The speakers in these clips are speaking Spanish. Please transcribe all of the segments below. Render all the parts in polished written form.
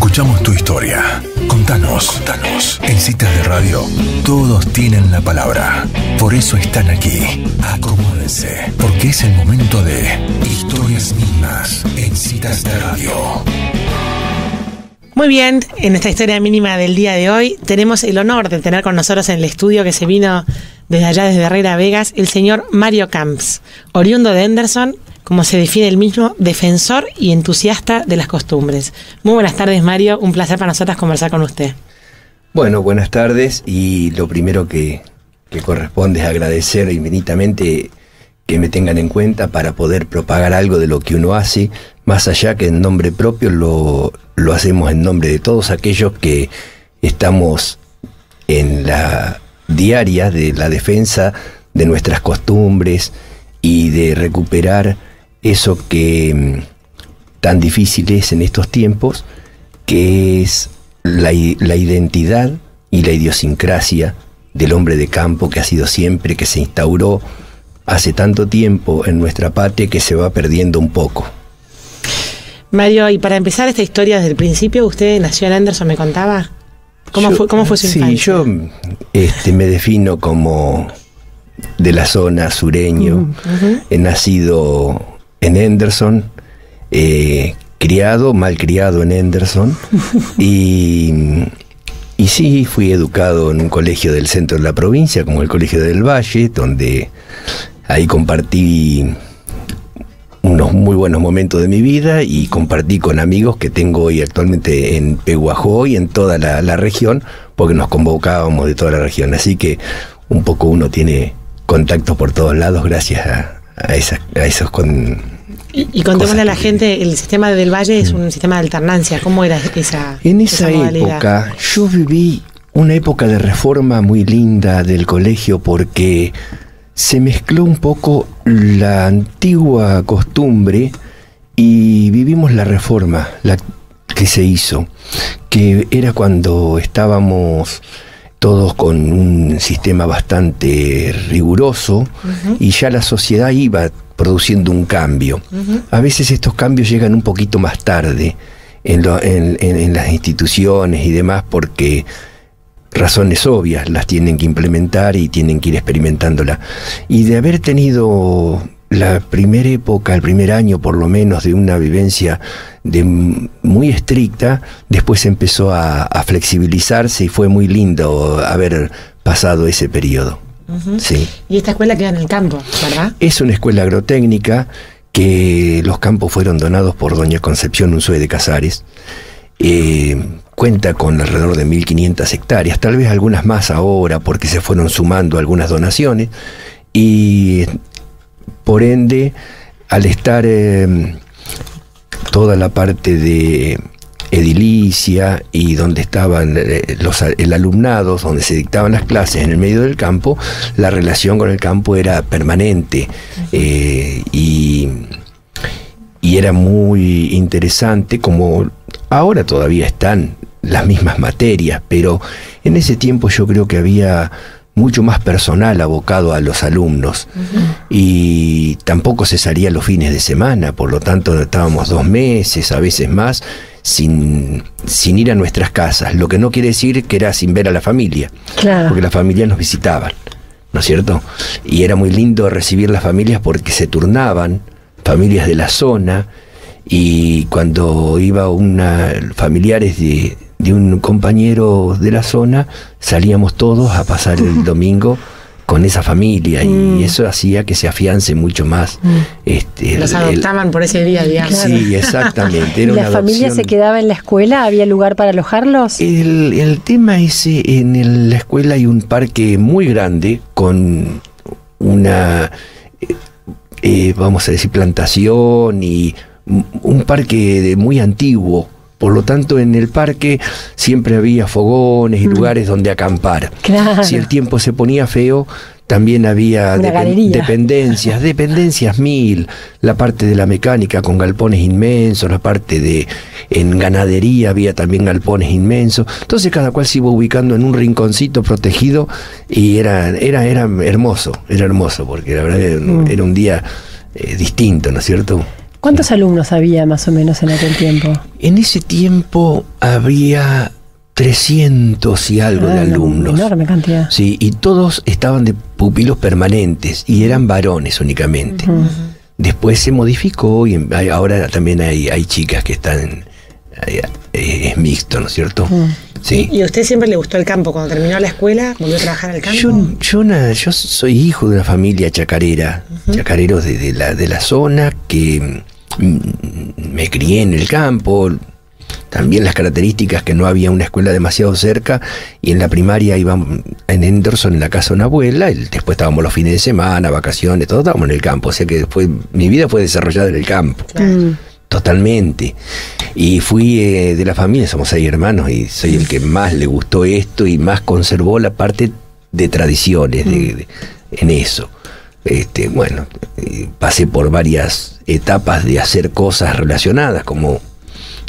Escuchamos tu historia. Contanos. En Citas de Radio, todos tienen la palabra. Por eso están aquí. Acomódense, porque es el momento de Historias Mínimas en Citas de Radio. Muy bien, en esta historia mínima del día de hoy tenemos el honor de tener con nosotros en el estudio que se vino desde allá, desde Herrera Vegas, el señor Mario Camps, oriundo de Henderson, como se define él mismo, defensor y entusiasta de las costumbres. Muy buenas tardes, Mario, un placer para nosotras conversar con usted. Bueno, buenas tardes, y lo primero que corresponde es agradecer infinitamente que me tengan en cuenta para poder propagar algo de lo que uno hace, más allá que en nombre propio lo hacemos en nombre de todos aquellos que estamos en la diaria de la defensa de nuestras costumbres y de recuperar eso que tan difícil es en estos tiempos, que es la identidad y la idiosincrasia del hombre de campo, que ha sido siempre, que se instauró hace tanto tiempo en nuestra patria, que se va perdiendo un poco. Mario, y para empezar esta historia desde el principio, ¿usted nació en Henderson, me contaba? ¿Cómo fue su infancia? Sí, yo me defino como de la zona sureño. He nacido en Henderson, malcriado en Henderson, y sí, fui educado en un colegio del centro de la provincia, como el Colegio del Valle, donde ahí compartí unos muy buenos momentos de mi vida y compartí con amigos que tengo hoy actualmente en Pehuajó y en toda la región, porque nos convocábamos de toda la región. Así que un poco uno tiene contactos por todos lados gracias a esos Y contémosle a la gente, el sistema del Valle es un sistema de alternancia. ¿Cómo era esa En esa época, yo viví una época de reforma muy linda del colegio, porque se mezcló un poco la antigua costumbre y vivimos la reforma que se hizo, que era cuando estábamos todos con un sistema bastante riguroso, y ya la sociedad iba produciendo un cambio. A veces estos cambios llegan un poquito más tarde en las instituciones y demás, porque razones obvias las tienen que implementar y tienen que ir experimentándola. Y de haber tenido la primera época, el primer año por lo menos, de una vivencia muy estricta, después empezó a flexibilizarse, y fue muy lindo haber pasado ese periodo. Sí. Y esta escuela queda en el campo, ¿verdad? Es una escuela agrotécnica, que los campos fueron donados por doña Concepción Unzué de Casares. Cuenta con alrededor de 1.500 hectáreas, tal vez algunas más ahora, porque se fueron sumando algunas donaciones, y por ende, al estar toda la parte de edilicia y donde estaban el alumnado, donde se dictaban las clases en el medio del campo, la relación con el campo era permanente, y era muy interesante, como ahora todavía están las mismas materias, pero en ese tiempo yo creo que había mucho más personal abocado a los alumnos, y tampoco se salía los fines de semana, por lo tanto estábamos 2 meses, a veces más, sin ir a nuestras casas, lo que no quiere decir que era sin ver a la familia, claro, porque las familias nos visitaban, ¿no es cierto? Y era muy lindo recibir las familias, porque se turnaban familias de la zona, y cuando iba familiares de un compañero de la zona, salíamos todos a pasar el domingo con esa familia, y eso hacía que se afiance mucho más. Los adoptaban por ese día, digamos. Sí, exactamente. Era ¿Y la familia se quedaba en la escuela? ¿Había lugar para alojarlos? El tema es, en la escuela hay un parque muy grande, con una, vamos a decir, plantación, y un parque muy antiguo. Por lo tanto, en el parque siempre había fogones y lugares donde acampar. Claro. Si el tiempo se ponía feo, también había dependencias 1000, la parte de la mecánica con galpones inmensos, la parte en ganadería había también galpones inmensos. Entonces cada cual se iba ubicando en un rinconcito protegido, y era hermoso, porque la verdad era un día distinto, ¿no es cierto? ¿Cuántos alumnos había más o menos en aquel tiempo? En ese tiempo había 300 y algo de alumnos. Enorme cantidad. Sí, y todos estaban de pupilos permanentes y eran varones únicamente. Después se modificó y ahora también hay chicas que están... es mixto, ¿no es cierto? Sí. ¿Y a usted siempre le gustó el campo? Cuando terminó la escuela, ¿volvió a trabajar al campo? Yo soy hijo de una familia chacarera, chacareros de la zona, que me crié en el campo. También las características que no había una escuela demasiado cerca, y en la primaria íbamos en Henderson, en la casa de una abuela, y después estábamos los fines de semana, vacaciones, todos estábamos en el campo. O sea que mi vida fue desarrollada en el campo. Claro. Totalmente. Y fui de la familia, somos 6 hermanos, y soy el que más le gustó esto y más conservó la parte de tradiciones en eso. Bueno, pasé por varias etapas de hacer cosas relacionadas, como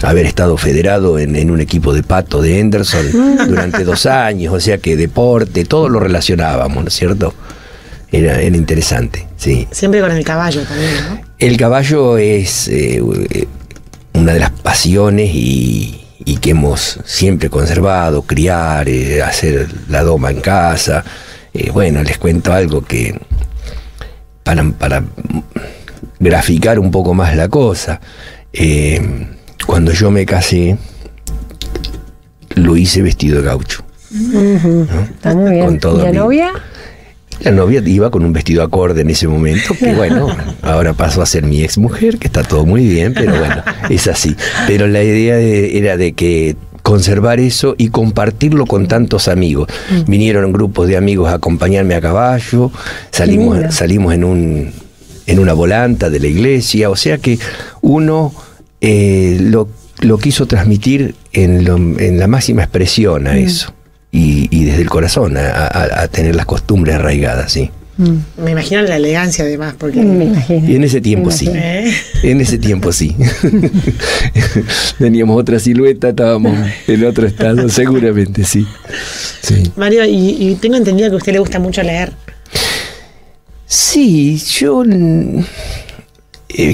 haber estado federado en un equipo de pato de Henderson durante 2 años, o sea que deporte, todo lo relacionábamos, ¿no es cierto? Era interesante, sí. Siempre con el caballo también, ¿no? El caballo es una de las pasiones y que hemos siempre conservado, criar, hacer la doma en casa. Bueno, les cuento algo que para graficar un poco más la cosa. Cuando yo me casé, lo hice vestido de gaucho. ¿No? Está muy bien. Con todo ¿Y la novia? La novia iba con un vestido acorde en ese momento, que bueno, ahora pasó a ser mi ex mujer, que está todo muy bien, pero bueno, es así. Pero la idea era de que conservar eso y compartirlo con tantos amigos. Vinieron grupos de amigos a acompañarme a caballo, salimos en una volanta de la iglesia, o sea que uno lo quiso transmitir en la máxima expresión a eso. Y desde el corazón a tener las costumbres arraigadas, sí. Me imagino la elegancia además, porque... Y en ese tiempo sí. En ese tiempo sí. Teníamos otra silueta, estábamos en otro estado, seguramente sí. Mario, y tengo entendido que a usted le gusta mucho leer. Sí, yo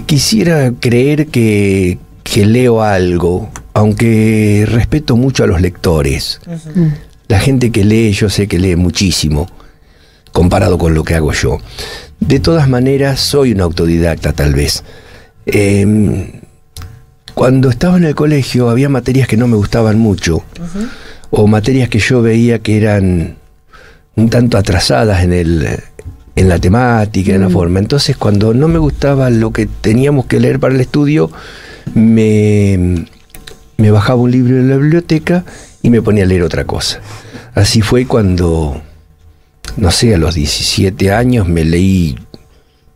quisiera creer que leo algo, aunque respeto mucho a los lectores. La gente que lee, yo sé que lee muchísimo, comparado con lo que hago yo. De todas maneras, soy un autodidacta tal vez. Cuando estaba en el colegio había materias que no me gustaban mucho, o materias que yo veía que eran un tanto atrasadas en la temática, en la forma. Entonces, cuando no me gustaba lo que teníamos que leer para el estudio, me bajaba un libro de la biblioteca y me ponía a leer otra cosa. Así fue cuando, no sé, a los 17 años me leí,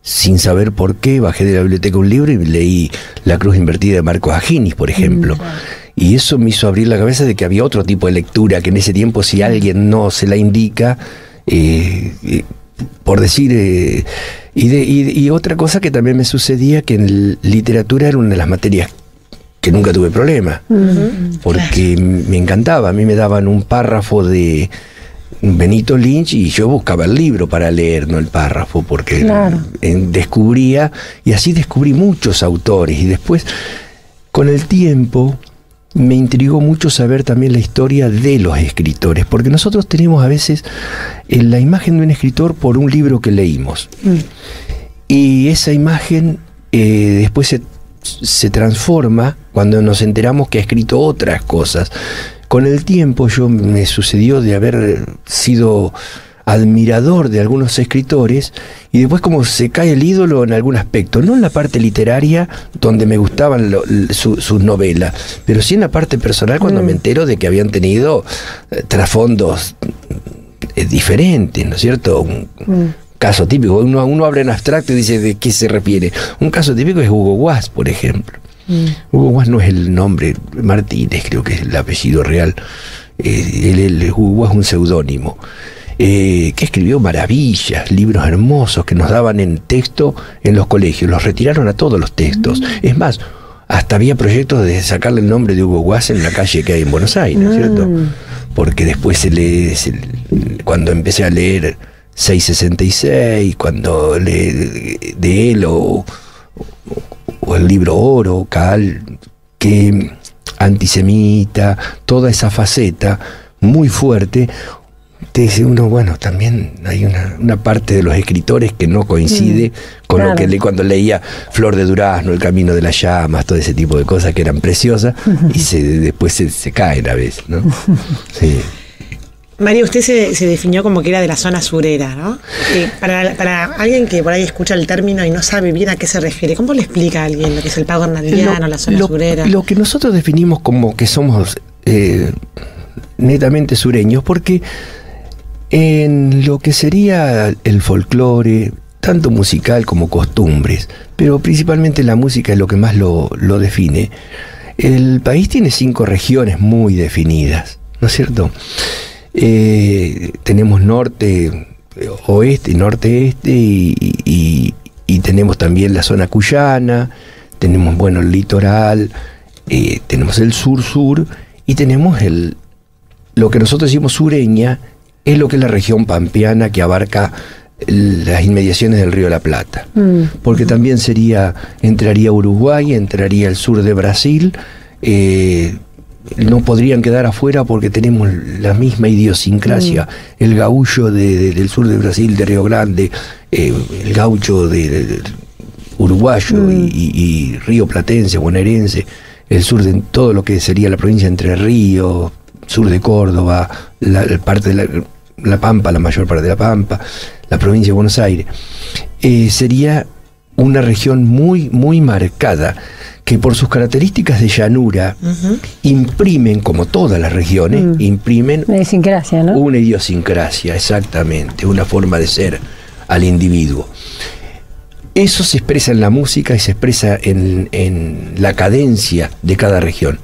sin saber por qué, bajé de la biblioteca un libro y leí La Cruz Invertida de Marcos Aginis, por ejemplo. Y eso me hizo abrir la cabeza de que había otro tipo de lectura, que en ese tiempo, si alguien no se la indica, por decir... Y otra cosa que también me sucedía, que en literatura era una de las materias que nunca tuve problema, porque me encantaba. A mí me daban un párrafo de Benito Lynch y yo buscaba el libro para leer, no el párrafo, porque descubría, y así descubrí muchos autores. Y después, con el tiempo, me intrigó mucho saber también la historia de los escritores, porque nosotros tenemos a veces la imagen de un escritor por un libro que leímos, y esa imagen después se transforma cuando nos enteramos que ha escrito otras cosas. Con el tiempo me sucedió de haber sido admirador de algunos escritores, y después como se cae el ídolo en algún aspecto, no en la parte literaria donde me gustaban sus novelas, pero sí en la parte personal, cuando me entero de que habían tenido trasfondos diferentes, ¿no es cierto? Un caso típico, uno habla en abstracto y dice ¿de qué se refiere? Un caso típico es Hugo Guas, por ejemplo. Hugo Guas no es el nombre, Martínez creo que es el apellido real. Hugo Guas es un seudónimo. Que escribió maravillas, libros hermosos que nos daban en texto en los colegios. Los retiraron a todos los textos. Es más, hasta había proyectos de sacarle el nombre de Hugo Guas en la calle que hay en Buenos Aires, ¿no es cierto? Porque después cuando empecé a leer 666, cuando de él o o el libro Oro, Cal, que antisemita, toda esa faceta muy fuerte. Te dice uno, bueno, también hay una parte de los escritores que no coincide con lo que cuando leía Flor de Durazno, El Camino de las Llamas, todo ese tipo de cosas que eran preciosas, y después se caen a veces, ¿no? Sí. María, usted se definió como que era de la zona surera, ¿no? Para alguien que por ahí escucha el término y no sabe bien a qué se refiere, ¿cómo le explica a alguien lo que es el pago hernandiano, la zona surera? Lo que nosotros definimos como que somos netamente sureños, porque en lo que sería el folclore, tanto musical como costumbres, pero principalmente la música es lo que más lo define, el país tiene 5 regiones muy definidas, ¿no es cierto? Tenemos norte, oeste, norte-este y tenemos también la zona cuyana, tenemos, bueno, el litoral, tenemos el sur-sur y tenemos lo que nosotros decimos sureña, es lo que es la región pampeana que abarca las inmediaciones del Río de la Plata, porque también entraría Uruguay, entraría el sur de Brasil, no podrían quedar afuera porque tenemos la misma idiosincrasia, el gaúcho del sur de Brasil, de Río Grande, el gaucho uruguayo y río platense, bonaerense, el sur de todo lo que sería la provincia de Entre Ríos, sur de Córdoba, parte de la Pampa, la mayor parte de la Pampa, la provincia de Buenos Aires, sería una región muy, muy marcada, que por sus características de llanura imprimen, como todas las regiones, imprimen una idiosincrasia, ¿no? Una idiosincrasia, exactamente, una forma de ser al individuo. Eso se expresa en la música y se expresa en la cadencia de cada región,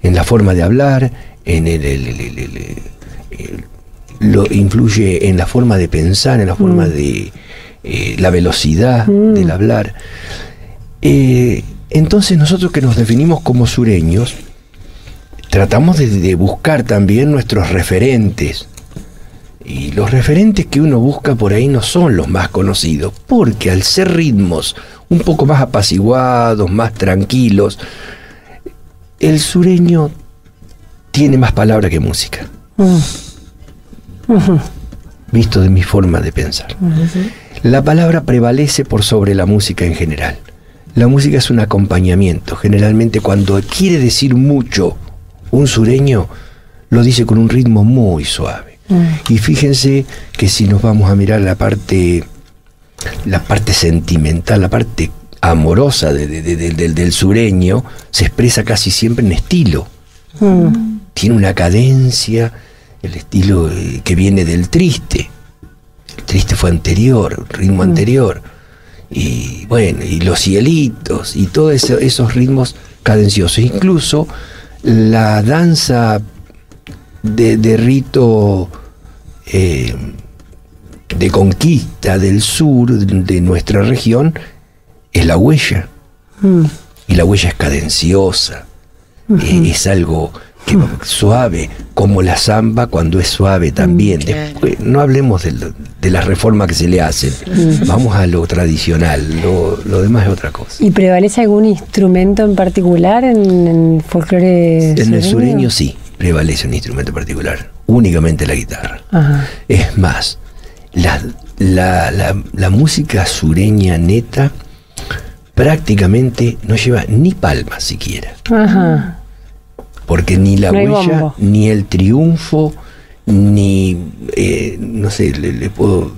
en la forma de hablar, lo influye en la forma de pensar, en la forma de la velocidad del hablar. Entonces nosotros, que nos definimos como sureños, tratamos de buscar también nuestros referentes. Y los referentes que uno busca por ahí no son los más conocidos, porque al ser ritmos un poco más apaciguados, más tranquilos, el sureño tiene más palabra que música. Visto de mi forma de pensar. La palabra prevalece por sobre la música en general. La música es un acompañamiento. Generalmente, cuando quiere decir mucho un sureño, lo dice con un ritmo muy suave. Y fíjense que si nos vamos a mirar la parte sentimental, la parte amorosa del sureño, se expresa casi siempre en estilo. Tiene una cadencia, el estilo que viene del triste. El triste fue anterior, ritmo anterior. Y bueno, y los cielitos, y todos esos ritmos cadenciosos. Incluso la danza de rito de conquista del sur de nuestra región es la huella. Y la huella es cadenciosa, es algo suave, como la samba cuando es suave también. Después, no hablemos de las reformas que se le hacen, vamos a lo tradicional, lo demás es otra cosa. ¿Y prevalece algún instrumento en particular en el folclore sureño? En el sureño sí, prevalece un instrumento particular, únicamente la guitarra. Es más, la música sureña neta prácticamente no lleva ni palmas siquiera. Porque ni la huella, ni el triunfo, ni, no sé, le puedo...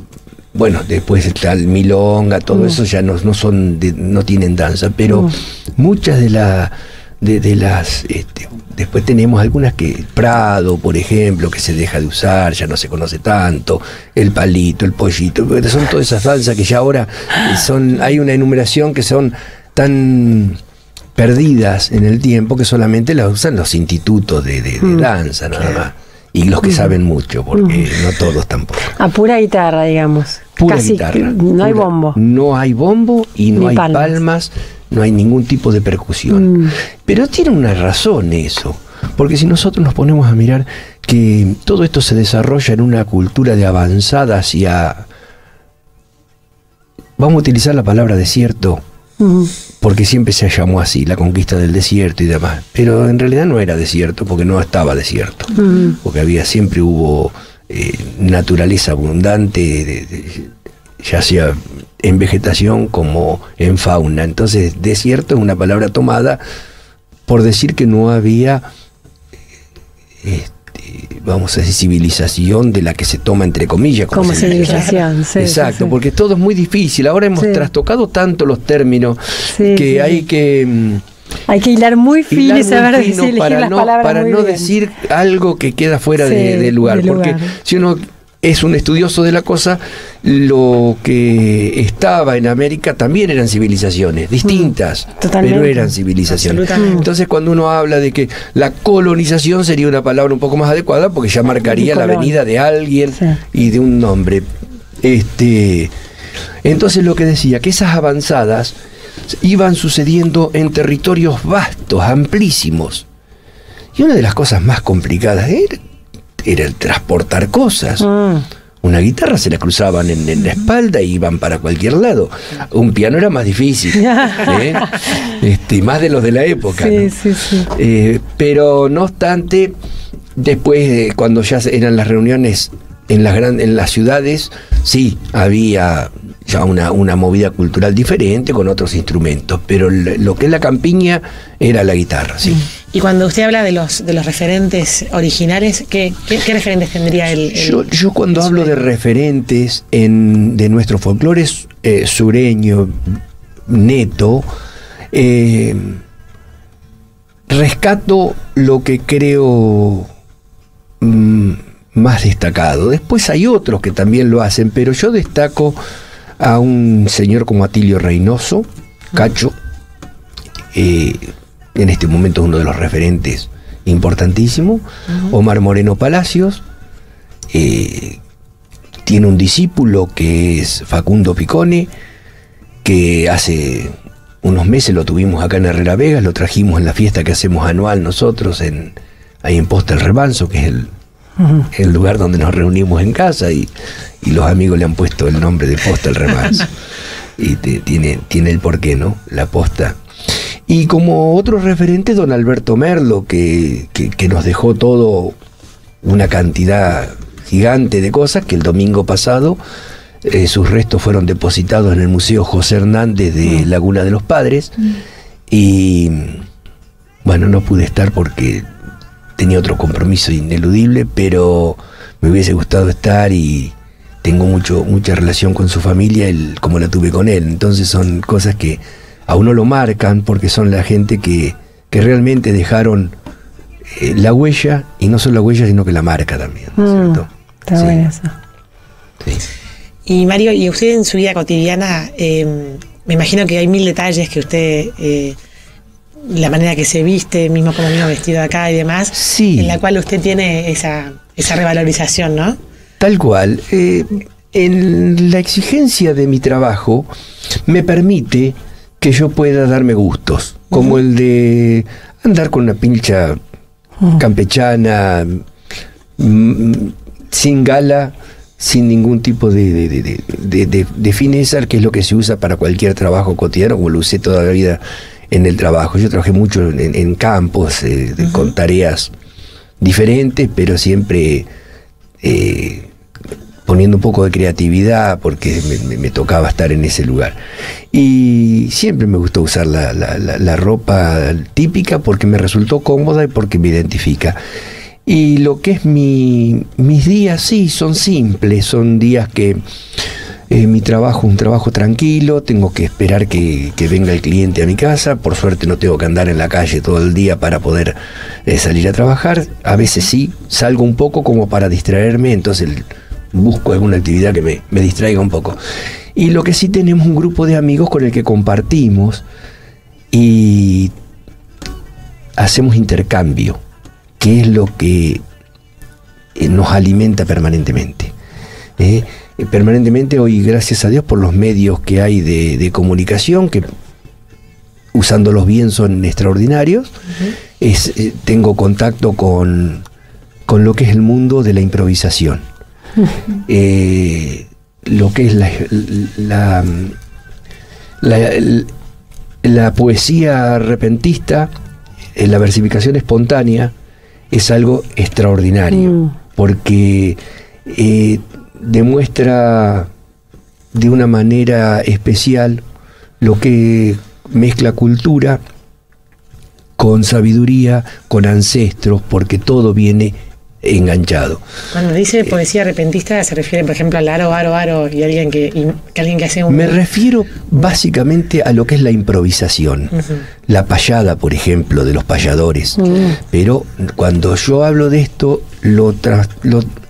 Bueno, después está el milonga, todo eso ya no tienen danza, pero muchas de las... después tenemos algunas que... Prado, por ejemplo, que se deja de usar, ya no se conoce tanto, el palito, el pollito, son todas esas danzas que ya ahora hay una enumeración que son tan... perdidas en el tiempo, que solamente las usan los institutos de danza nada más, y los que saben mucho, porque no todos tampoco. A pura guitarra, digamos. Pura guitarra. No hay bombo. No hay bombo y no hay palmas, no hay ningún tipo de percusión. Pero tiene una razón eso, porque si nosotros nos ponemos a mirar que todo esto se desarrolla en una cultura de avanzada hacia, vamos a utilizar la palabra desierto, porque siempre se llamó así, la conquista del desierto y demás. Pero en realidad no era desierto, porque no estaba desierto. Porque siempre hubo naturaleza abundante, ya sea en vegetación como en fauna. Entonces, desierto es una palabra tomada por decir que no había, vamos a decir, civilización de la que se toma entre comillas como civilización. Sí, exacto, sí. porque todo es muy difícil. Ahora hemos trastocado tanto los términos que hay que hilar muy fino y saber elegir las palabras para muy no bien. decir algo que queda fuera de lugar. Porque si uno es un estudioso de la cosa, lo que estaba en América también eran civilizaciones distintas, pero eran civilizaciones. Entonces, cuando uno habla de que la colonización sería una palabra un poco más adecuada, porque ya marcaría la venida de alguien y de un nombre. Entonces, lo que decía, que esas avanzadas iban sucediendo en territorios vastos, amplísimos. Y una de las cosas más complicadas era el transportar cosas. Una guitarra se la cruzaban en la espalda y iban para cualquier lado. Un piano era más difícil, más de los de la época. Pero no obstante, después, cuando ya eran las reuniones en las ciudades, sí, había ya una movida cultural diferente con otros instrumentos, pero lo que es la campiña era la guitarra, sí. Y cuando usted habla de los referentes originales, ¿qué referentes tendría él? Yo cuando hablo de referentes de nuestro folclore sureño, neto, rescato lo que creo más destacado. Después hay otros que también lo hacen, pero yo destaco a un señor como Atilio Reynoso, Cacho, en este momento es uno de los referentes importantísimos. Omar Moreno Palacios, tiene un discípulo que es Facundo Picone, que hace unos meses lo tuvimos acá en Herrera Vegas, lo trajimos en la fiesta que hacemos anual nosotros ahí en Posta el Remanso, que es el lugar donde nos reunimos en casa, y los amigos le han puesto el nombre de Posta el Remanso. Y tiene el porqué, ¿no? La posta. Y como otro referente, don Alberto Merlo, que nos dejó todo una cantidad gigante de cosas, que el domingo pasado sus restos fueron depositados en el Museo José Hernández de Laguna de los Padres. Y bueno, no pude estar porque tenía otro compromiso ineludible, pero me hubiese gustado estar y tengo mucha relación con su familia, como la tuve con él. Entonces son cosas que a uno lo marcan, porque son la gente que realmente dejaron la huella, y no solo la huella, sino que la marca también, ¿cierto? Está bueno eso. Sí. Y Mario, y usted en su vida cotidiana, me imagino que hay mil detalles que usted, la manera que se viste, mismo como vino vestido acá y demás, en la cual usted tiene esa revalorización, ¿no? Tal cual. En la exigencia de mi trabajo me permite que yo pueda darme gustos, como el de andar con una pincha campechana, sin gala, sin ningún tipo de fineza, que es lo que se usa para cualquier trabajo cotidiano, como lo usé toda la vida en el trabajo. Yo trabajé mucho en campos, con tareas diferentes, pero siempre poniendo un poco de creatividad, porque me tocaba estar en ese lugar. Y siempre me gustó usar la ropa típica, porque me resultó cómoda y porque me identifica. Y lo que es mis días, sí, son simples, son días que mi trabajo es un trabajo tranquilo, tengo que esperar que venga el cliente a mi casa. Por suerte no tengo que andar en la calle todo el día para poder salir a trabajar. A veces sí, salgo un poco como para distraerme, entonces busco alguna actividad que me distraiga un poco. Y lo que sí, tenemos un grupo de amigos con el que compartimos y hacemos intercambio, que es lo que nos alimenta permanentemente. Permanentemente hoy, gracias a Dios, por los medios que hay de comunicación, que usándolos bien son extraordinarios. Tengo contacto con lo que es el mundo de la improvisación. Lo que es la poesía repentista, la versificación espontánea, es algo extraordinario, porque demuestra de una manera especial lo que mezcla cultura con sabiduría, con ancestros, porque todo viene enganchado. Cuando dice poesía repentista, se refiere, por ejemplo, al aro y alguien que hace un... Me refiero básicamente a lo que es la improvisación. La payada, por ejemplo, de los payadores. Pero cuando yo hablo de esto,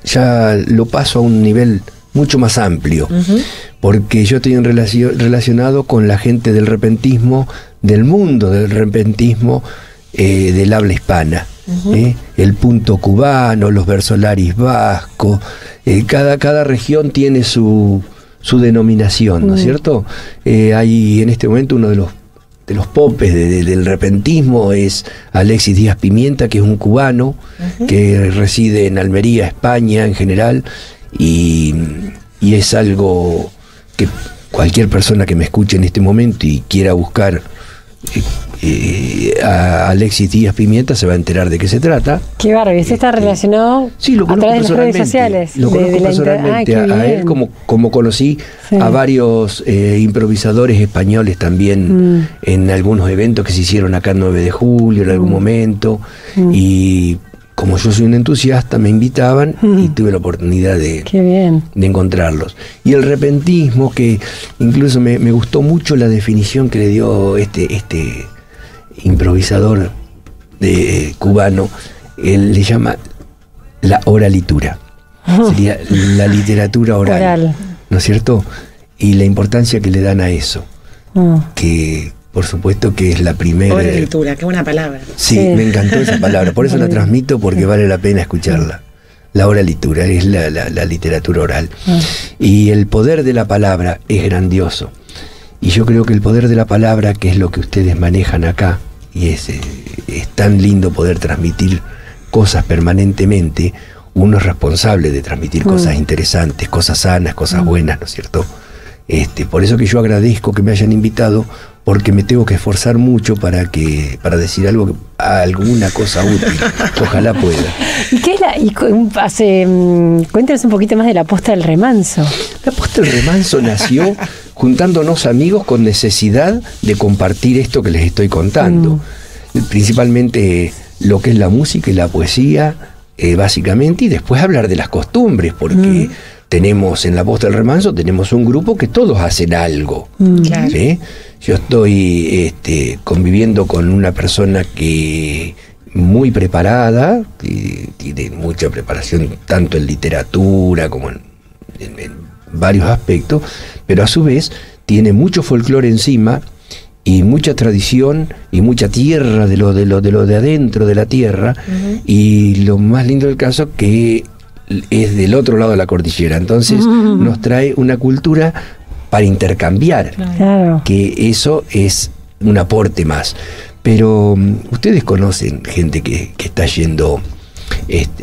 ya lo paso a un nivel mucho más amplio. Porque yo estoy relacionado con la gente del repentismo, del mundo del repentismo, del habla hispana. El punto cubano, los versolaris vascos, cada región tiene su denominación, ¿no es cierto? Hay en este momento uno de los popes del repentismo es Alexis Díaz Pimienta, que es un cubano que reside en Almería, España en general, y es algo que cualquier persona que me escuche en este momento y quiera buscar a Alexis Díaz Pimienta se va a enterar de qué se trata. Qué bárbaro, ¿y usted está relacionado a través de las redes sociales? Lo conozco personalmente a él, como conocí a varios improvisadores españoles también en algunos eventos que se hicieron acá el 9 de julio en algún momento, y como yo soy un entusiasta, me invitaban y tuve la oportunidad de encontrarlos. Y el repentismo, que incluso me gustó mucho la definición que le dio este improvisador cubano, él le llama la oralitura. Sería la literatura oral, ¿no es cierto? Y la importancia que le dan a eso, que por supuesto que es la primera... Oralitura, qué buena palabra. Sí, me encantó esa palabra, por eso la transmito, porque vale la pena escucharla. La oralitura es la literatura oral. Y el poder de la palabra es grandioso. Y yo creo que el poder de la palabra, que es lo que ustedes manejan acá, y es tan lindo poder transmitir cosas permanentemente, uno es responsable de transmitir cosas interesantes, cosas sanas, cosas buenas, ¿no es cierto? Por eso que yo agradezco que me hayan invitado, porque me tengo que esforzar mucho para decir alguna cosa útil. Ojalá pueda. ¿Y qué es cuéntanos un poquito más de la Posta del Remanso? La Posta del Remanso nació juntándonos amigos con necesidad de compartir esto que les estoy contando. Principalmente lo que es la música y la poesía, básicamente, y después hablar de las costumbres, porque tenemos en la Posta del Remanso, tenemos un grupo que todos hacen algo. ¿Sí? Yo estoy conviviendo con una persona que muy preparada, tiene mucha preparación tanto en literatura como en varios aspectos, pero a su vez tiene mucho folclore encima y mucha tradición y mucha tierra de lo de adentro de la tierra, y lo más lindo del caso que es del otro lado de la cordillera, entonces nos trae una cultura para intercambiar, que eso es un aporte más. Pero ustedes conocen gente que está yendo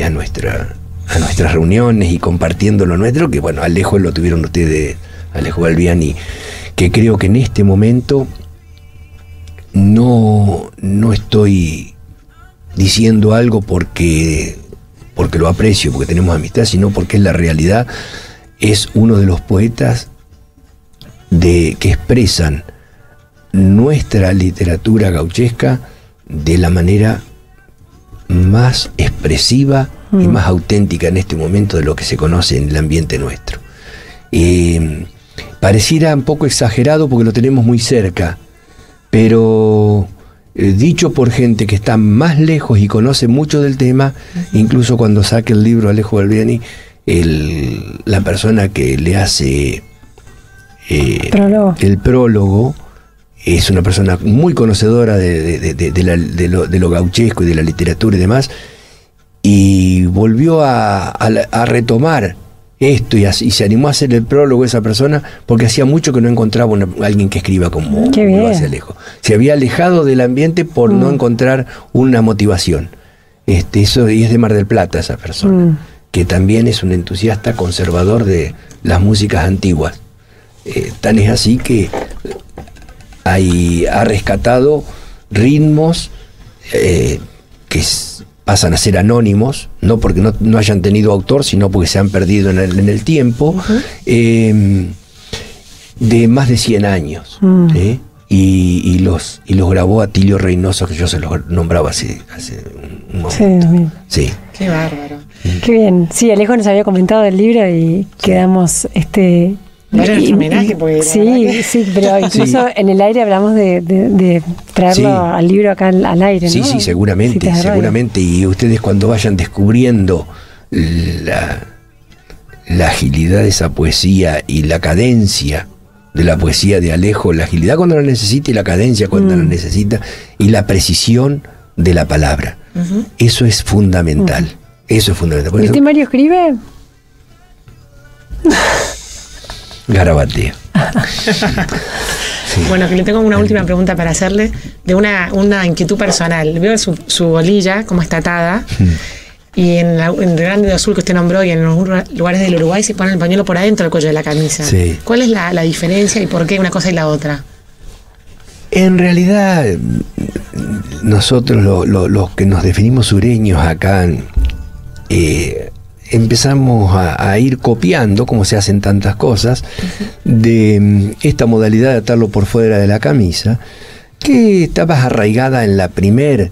a nuestras reuniones y compartiendo lo nuestro, que bueno, Alejo lo tuvieron ustedes, Alejo Balbiani, que creo que en este momento no estoy diciendo algo porque lo aprecio, porque tenemos amistad, sino porque es la realidad. Es uno de los poetas que expresan nuestra literatura gauchesca de la manera más expresiva y más auténtica en este momento de lo que se conoce en el ambiente nuestro. Pareciera un poco exagerado porque lo tenemos muy cerca, pero dicho por gente que está más lejos y conoce mucho del tema, incluso cuando saque el libro Alejo Balbiani, la persona que le hace el prólogo es una persona muy conocedora de lo gauchesco y de la literatura y demás, y volvió a retomar esto y se animó a hacer el prólogo esa persona porque hacía mucho que no encontraba alguien que escriba como lo hace Alejo. Se había alejado del ambiente por no encontrar una motivación. Eso, y es de Mar del Plata esa persona, que también es un entusiasta conservador de las músicas antiguas. Tan es así que ha rescatado ritmos pasan a ser anónimos, no porque no hayan tenido autor, sino porque se han perdido en el tiempo, de más de 100 años. ¿Sí? Y los grabó Atilio Reynoso, que yo se los nombraba hace un momento. Sí. Qué bárbaro. Qué bien. Sí, Alejo nos había comentado del libro y quedamos Era nuestro homenaje, porque sí, pero incluso en el aire hablamos de traerlo al libro acá al aire, ¿no? Sí, seguramente. Y ustedes cuando vayan descubriendo la agilidad de esa poesía y la cadencia de la poesía de Alejo, la agilidad cuando la necesita y la cadencia cuando la necesita, y la precisión de la palabra. Eso es fundamental. Eso es fundamental. ¿Y usted, Mario, escribe? Garabatea. Bueno, que le tengo una última pregunta para hacerle, de una inquietud personal. Veo su bolilla, como está atada, y en el Grande de Azul que usted nombró y en algunos lugares del Uruguay se pone el pañuelo por adentro del cuello de la camisa. Sí. ¿Cuál es la diferencia y por qué una cosa y la otra? En realidad, nosotros los que nos definimos sureños acá, empezamos a ir copiando, como se hacen tantas cosas, de esta modalidad de atarlo por fuera de la camisa, que estaba arraigada en la primer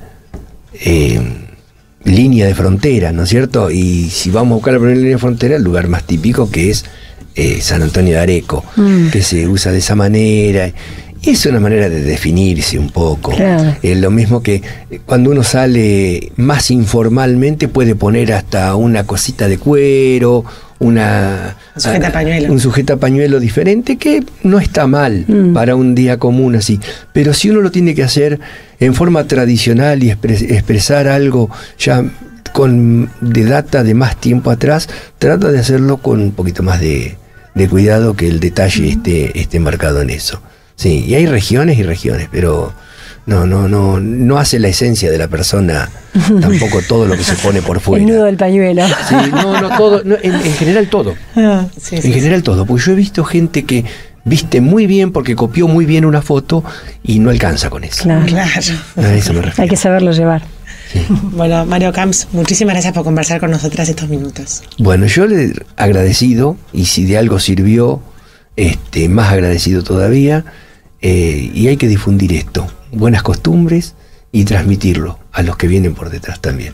línea de frontera, ¿no es cierto? Y si vamos a buscar la primera línea de frontera, el lugar más típico que es San Antonio de Areco, que se usa de esa manera. Es una manera de definirse un poco. Claro. Lo mismo que cuando uno sale más informalmente puede poner hasta una cosita de cuero, un sujetapañuelo diferente, que no está mal para un día común así. Pero si uno lo tiene que hacer en forma tradicional y expresar algo ya de data de más tiempo atrás, trata de hacerlo con un poquito más de cuidado, que el detalle esté marcado en eso. Sí, y hay regiones y regiones, pero no hace la esencia de la persona tampoco todo lo que se pone por fuera. El nudo del pañuelo. Sí, todo, en general todo. En general todo, porque yo he visto gente que viste muy bien porque copió muy bien una foto y no alcanza con eso. Claro. A eso me refiero. Hay que saberlo llevar. Sí. Bueno, Mario Camps, muchísimas gracias por conversar con nosotras estos minutos. Bueno, yo le agradecido, y si de algo sirvió, más agradecido todavía. Y hay que difundir esto, buenas costumbres, y transmitirlo a los que vienen por detrás también.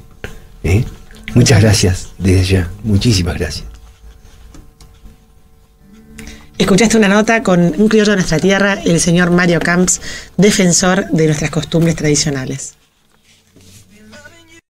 Muchas gracias desde ya, muchísimas gracias. Escuchaste una nota con un criollo de nuestra tierra, el señor Mario Camps, defensor de nuestras costumbres tradicionales.